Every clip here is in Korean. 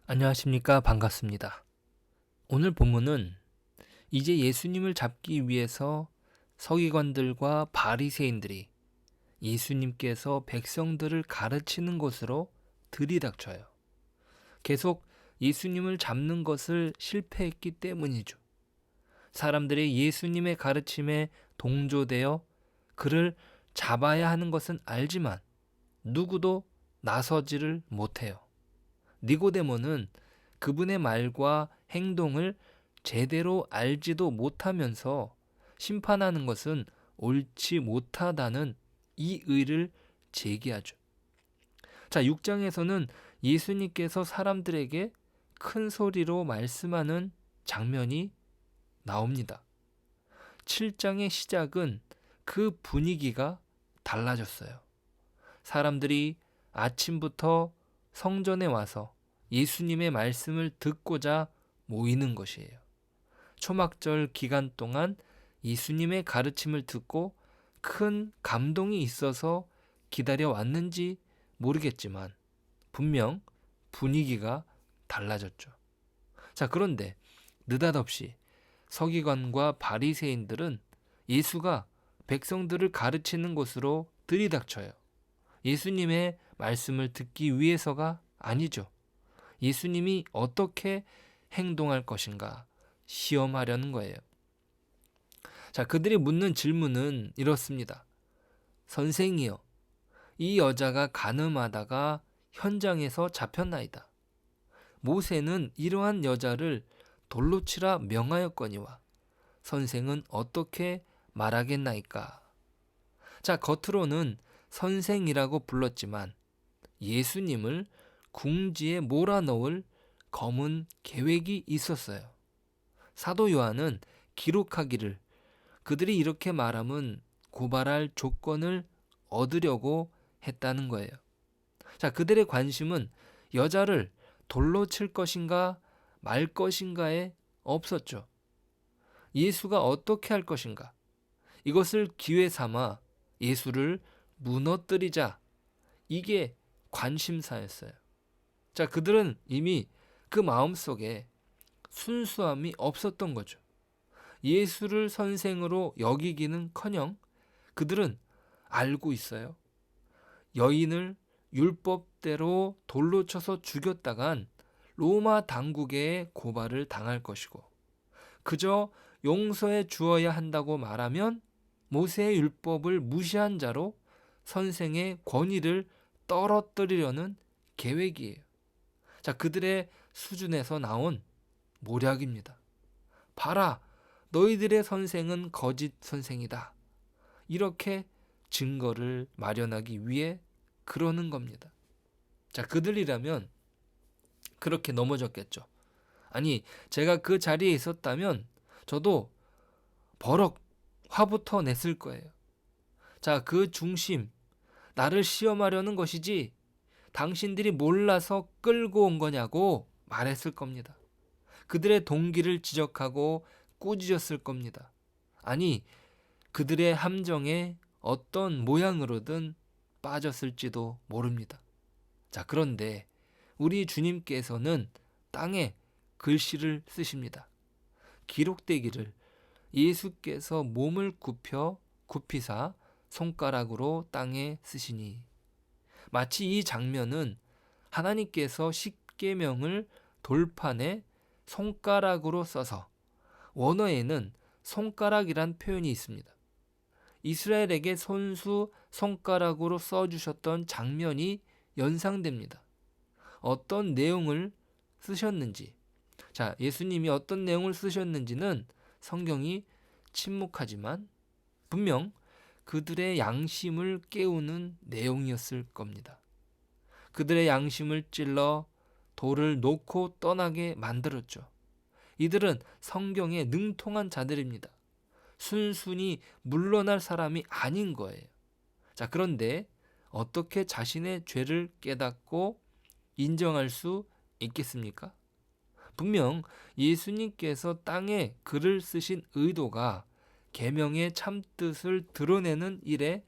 안녕하십니까. 반갑습니다. 오늘 본문은 이제 예수님을 잡기 위해서 서기관들과 바리새인들이 예수님께서 백성들을 가르치는 것으로 들이닥쳐요. 계속 예수님을 잡는 것을 실패했기 때문이죠. 사람들이 예수님의 가르침에 동조되어 그를 잡아야 하는 것은 알지만 누구도 나서지를 못해요. 니고데모는 그분의 말과 행동을 제대로 알지도 못하면서 심판하는 것은 옳지 못하다는 이의를 제기하죠. 자, 6장에서는 예수님께서 사람들에게 큰 소리로 말씀하는 장면이 나옵니다. 7장의 시작은 그 분위기가 달라졌어요. 사람들이 아침부터 성전에 와서 예수님의 말씀을 듣고자 모이는 것이에요. 초막절 기간 동안 예수님의 가르침을 듣고 큰 감동이 있어서 기다려왔는지 모르겠지만 분명 분위기가 달라졌죠. 자, 그런데 느닷없이 서기관과 바리새인들은 예수가 백성들을 가르치는 곳으로 들이닥쳐요. 예수님의 말씀을 듣기 위해서가 아니죠. 예수님이 어떻게 행동할 것인가 시험하려는 거예요. 자, 그들이 묻는 질문은 이렇습니다. 선생이여, 이 여자가 간음하다가 현장에서 잡혔나이다. 모세는 이러한 여자를 돌로 치라 명하였거니와 선생은 어떻게 말하겠나이까? 자, 겉으로는 선생이라고 불렀지만 예수님을 궁지에 몰아넣을 검은 계획이 있었어요. 사도 요한은 기록하기를 그들이 이렇게 말하면 고발할 조건을 얻으려고 했다는 거예요. 자, 그들의 관심은 여자를 돌로 칠 것인가 말 것인가에 없었죠. 예수가 어떻게 할 것인가? 이것을 기회 삼아 예수를 무너뜨리자. 이게 관심사였어요. 자, 그들은 이미 그 마음속에 순수함이 없었던 거죠. 예수를 선생으로 여기기는커녕 그들은 알고 있어요. 여인을 율법대로 돌로 쳐서 죽였다간 로마 당국에 고발을 당할 것이고 그저 용서해 주어야 한다고 말하면 모세의 율법을 무시한 자로 선생의 권위를 떨어뜨리려는 계획이에요. 자, 그들의 수준에서 나온 모략입니다. 봐라, 너희들의 선생은 거짓 선생이다. 이렇게 증거를 마련하기 위해 그러는 겁니다. 자, 그들이라면 그렇게 넘어졌겠죠. 아니, 제가 그 자리에 있었다면 저도 버럭 화부터 냈을 거예요. 자, 그 중심, 나를 시험하려는 것이지 당신들이 몰라서 끌고 온 거냐고 말했을 겁니다. 그들의 동기를 지적하고 꾸짖었을 겁니다. 아니, 그들의 함정에 어떤 모양으로든 빠졌을지도 모릅니다. 자, 그런데 우리 주님께서는 땅에 글씨를 쓰십니다. 기록되기를 예수께서 몸을 굽히사 손가락으로 땅에 쓰시니. 마치 이 장면은 하나님께서 십계명을 돌판에 손가락으로 써서 원어에는 손가락이란 표현이 있습니다. 이스라엘에게 손수 손가락으로 써주셨던 장면이 연상됩니다. 어떤 내용을 쓰셨는지, 자, 예수님이 어떤 내용을 쓰셨는지는 성경이 침묵하지만 분명 그들의 양심을 깨우는 내용이었을 겁니다. 그들의 양심을 찔러 돌을 놓고 떠나게 만들었죠. 이들은 성경에 능통한 자들입니다. 순순히 물러날 사람이 아닌 거예요. 자, 그런데 어떻게 자신의 죄를 깨닫고 인정할 수 있겠습니까? 분명 예수님께서 땅에 글을 쓰신 의도가 계명의 참뜻을 드러내는 일에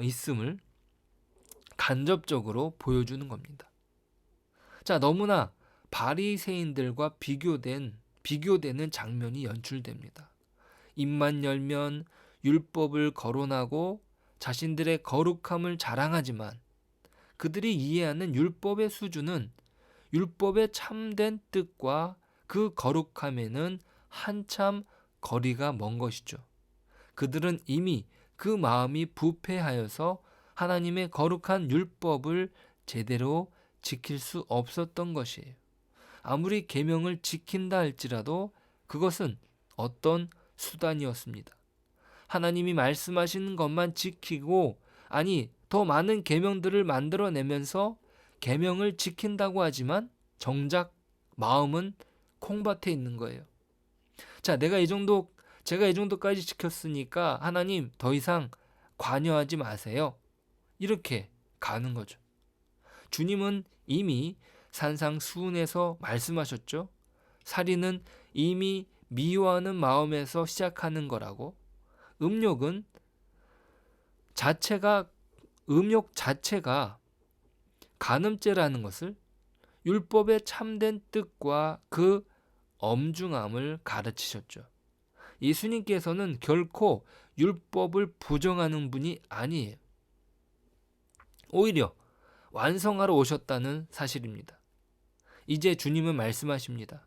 있음을 간접적으로 보여주는 겁니다. 자, 너무나 바리새인들과 비교되는 장면이 연출됩니다. 입만 열면 율법을 거론하고 자신들의 거룩함을 자랑하지만 그들이 이해하는 율법의 수준은 율법의 참된 뜻과 그 거룩함에는 한참 거리가 먼 것이죠. 그들은 이미 그 마음이 부패하여서 하나님의 거룩한 율법을 제대로 지킬 수 없었던 것이에요. 아무리 계명을 지킨다 할지라도 그것은 어떤 수단이었습니다. 하나님이 말씀하시는 것만 지키고, 아니 더 많은 계명들을 만들어내면서 계명을 지킨다고 하지만 정작 마음은 콩밭에 있는 거예요. 자, 제가 이 정도까지 지켰으니까 하나님 더 이상 관여하지 마세요. 이렇게 가는 거죠. 주님은 이미 산상수훈에서 말씀하셨죠. 살인은 이미 미워하는 마음에서 시작하는 거라고. 음욕 자체가 간음죄라는 것을 율법의 참된 뜻과 그 엄중함을 가르치셨죠. 예수님께서는 결코 율법을 부정하는 분이 아니에요. 오히려 완성하러 오셨다는 사실입니다. 이제 주님은 말씀하십니다.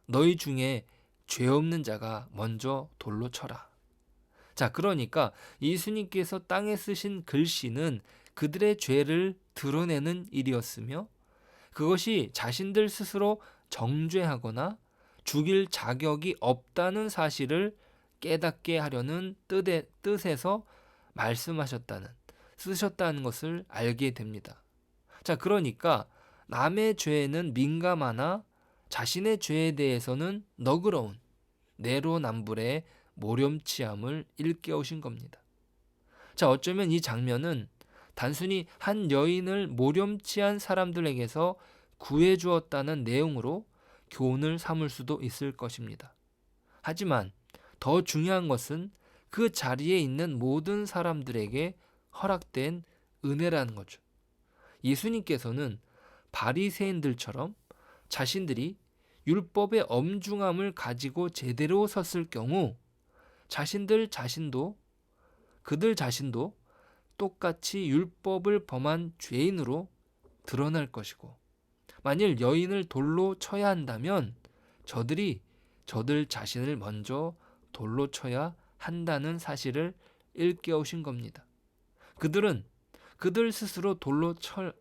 너희 중에 죄 없는 자가 먼저 돌로 쳐라. 자, 그러니까 예수님께서 땅에 쓰신 글씨는 그들의 죄를 드러내는 일이었으며 그것이 자신들 스스로 정죄하거나 죽일 자격이 없다는 사실을 깨닫게 하려는 뜻에서 쓰셨다는 것을 알게 됩니다. 자, 그러니까 남의 죄에는 민감하나 자신의 죄에 대해서는 너그러운 내로남불의 모렴치함을 일깨우신 겁니다. 자, 어쩌면 이 장면은 단순히 한 여인을 모렴치한 사람들에게서 구해 주었다는 내용으로 교훈을 삼을 수도 있을 것입니다. 하지만 더 중요한 것은 그 자리에 있는 모든 사람들에게 허락된 은혜라는 거죠. 예수님께서는 바리새인들처럼 자신들이 율법의 엄중함을 가지고 제대로 섰을 경우 그들 자신도 똑같이 율법을 범한 죄인으로 드러날 것이고, 만일 여인을 돌로 쳐야 한다면 저들 자신을 먼저 돌로 쳐야 한다는 사실을 일깨우신 겁니다. 그들은 그들 스스로 돌로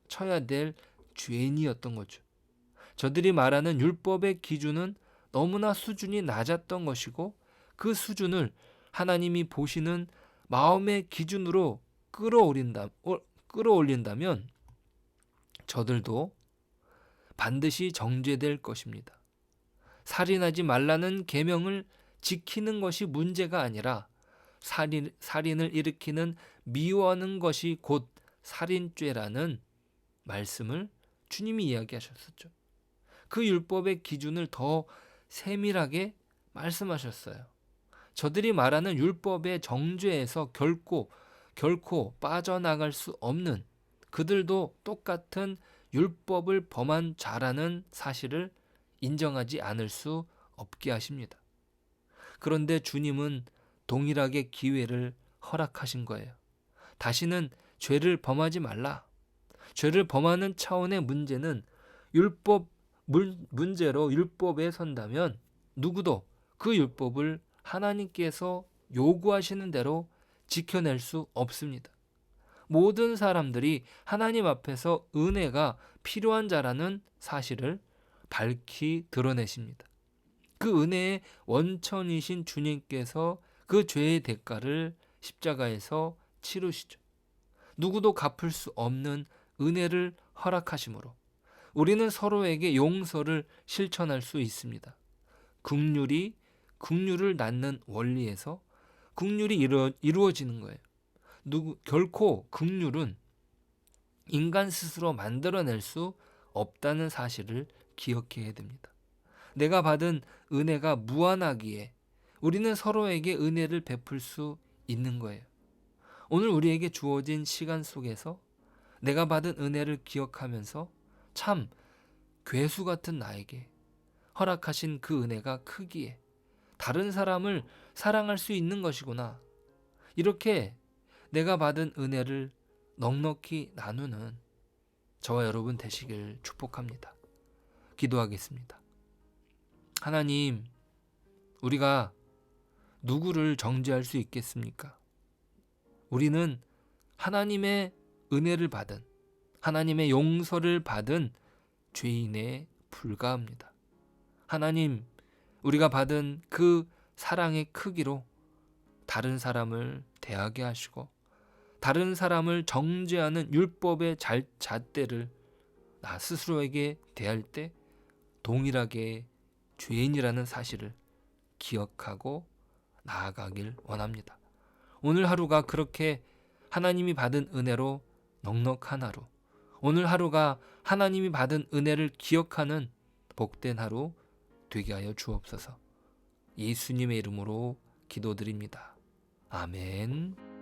쳐야 될 죄인이었던 거죠. 저들이 말하는 율법의 기준은 너무나 수준이 낮았던 것이고 그 수준을 하나님이 보시는 마음의 기준으로 끌어올린다면 저들도 반드시 정죄될 것입니다. 살인하지 말라는 계명을 지키는 것이 문제가 아니라 살인을 일으키는 미워하는 것이 곧 살인죄라는 말씀을 주님이 이야기하셨었죠. 그 율법의 기준을 더 세밀하게 말씀하셨어요. 저들이 말하는 율법의 정죄에서 결코 빠져나갈 수 없는, 그들도 똑같은 율법을 범한 자라는 사실을 인정하지 않을 수 없게 하십니다. 그런데 주님은 동일하게 기회를 허락하신 거예요. 다시는 죄를 범하지 말라. 죄를 범하는 차원의 문제는 문제로 율법에 선다면 누구도 그 율법을 하나님께서 요구하시는 대로 지켜낼 수 없습니다. 모든 사람들이 하나님 앞에서 은혜가 필요한 자라는 사실을 밝히 드러내십니다. 그 은혜의 원천이신 주님께서 그 죄의 대가를 십자가에서 치르시죠. 누구도 갚을 수 없는 은혜를 허락하심으로 우리는 서로에게 용서를 실천할 수 있습니다. 긍휼을 낳는 원리에서 긍휼이 이루어지는 거예요. 결코 긍휼은 인간 스스로 만들어낼 수 없다는 사실을 기억해야 됩니다. 내가 받은 은혜가 무한하기에 우리는 서로에게 은혜를 베풀 수 있는 거예요. 오늘 우리에게 주어진 시간 속에서 내가 받은 은혜를 기억하면서 참 괴수 같은 나에게 허락하신 그 은혜가 크기에 다른 사람을 사랑할 수 있는 것이구나. 이렇게 내가 받은 은혜를 넉넉히 나누는 저와 여러분 되시길 축복합니다. 기도하겠습니다. 하나님, 우리가 누구를 정죄할 수 있겠습니까? 우리는 하나님의 은혜를 받은, 하나님의 용서를 받은 죄인에 불과합니다. 하나님, 우리가 받은 그 사랑의 크기로 다른 사람을 대하게 하시고 다른 사람을 정죄하는 율법의 잣대를 나 스스로에게 대할 때 동일하게 죄인이라는 사실을 기억하고 나아가길 원합니다. 오늘 하루가 그렇게 하나님이 받은 은혜로 넉넉한 하루, 오늘 하루가 하나님이 받은 은혜를 기억하는 복된 하루 되게 하여 주옵소서. 예수님의 이름으로 기도드립니다. 아멘.